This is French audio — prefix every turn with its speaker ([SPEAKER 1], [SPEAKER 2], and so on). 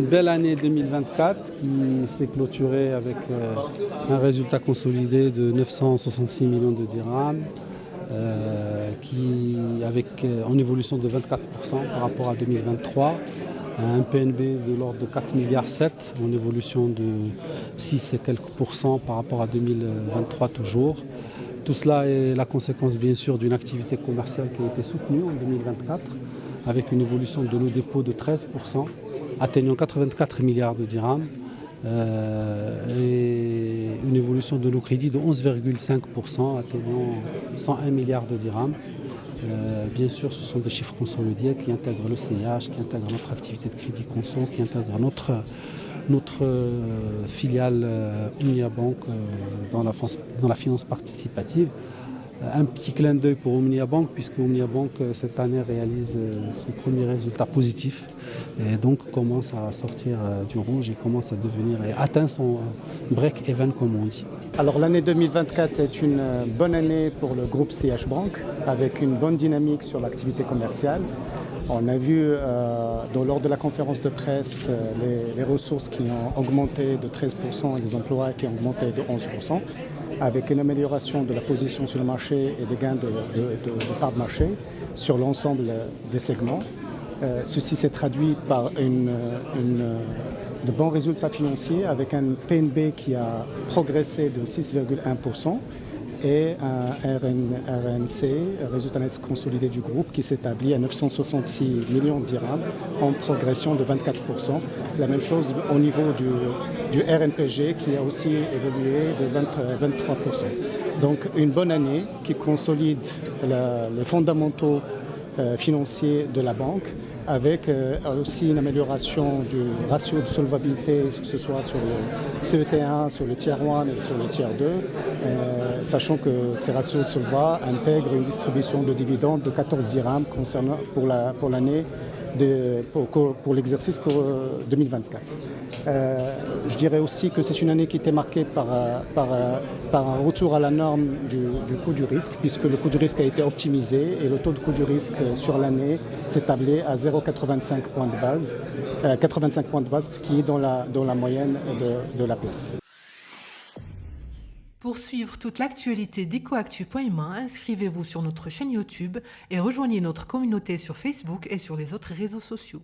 [SPEAKER 1] belle année 2024 qui s'est clôturée avec un résultat consolidé de 966 millions de dirhams, en évolution de 24% par rapport à 2023, un PNB de l'ordre de 4,7 milliards en évolution de 6 et quelques pourcents par rapport à 2023 toujours. Tout cela est la conséquence bien sûr d'une activité commerciale qui a été soutenue en 2024 avec une évolution de nos dépôts de 13%, atteignant 84 milliards de dirhams et une évolution de nos crédits de 11,5%, atteignant 101 milliards de dirhams. Bien sûr, ce sont des chiffres consolidés qui intègrent le CIH, qui intègrent notre activité de crédit conso, qui intègrent notre filiale Omnia Bank dans la finance participative. Un petit clin d'œil pour Omnia Bank, puisque Omnia Bank cette année réalise son premier résultat positif et donc commence à sortir du rouge et commence à devenir et atteint son break-even comme on dit.
[SPEAKER 2] Alors l'année 2024 est une bonne année pour le groupe CH Bank avec une bonne dynamique sur l'activité commerciale. On a vu lors de la conférence de presse les ressources qui ont augmenté de 13% et les emplois qui ont augmenté de 11%, avec une amélioration de la position sur le marché et des gains de part de marché sur l'ensemble des segments. Ceci s'est traduit par de bons résultats financiers avec un PNB qui a progressé de 6,1% et un RNC, résultat net consolidé du groupe, qui s'établit à 966 millions de dirhams en progression de 24%. La même chose au niveau du RNPG qui a aussi évolué de 23%. Donc une bonne année qui consolide les fondamentaux financiers de la banque, avec aussi une amélioration du ratio de solvabilité, que ce soit sur le CET1, sur le tier 1 et sur le tier 2, sachant que ces ratios de solva intègrent une distribution de dividendes de 14 dirhams pour l'année, pour l'exercice 2024. Je dirais aussi que c'est une année qui était marquée par un retour à la norme du coût du risque, puisque le coût du risque a été optimisé et le taux de coût du risque sur l'année s'établit à 0,85 points de base, 85 points de base, ce qui est dans la moyenne de la place.
[SPEAKER 3] Pour suivre toute l'actualité d'EcoActu.ma, inscrivez-vous sur notre chaîne YouTube et rejoignez notre communauté sur Facebook et sur les autres réseaux sociaux.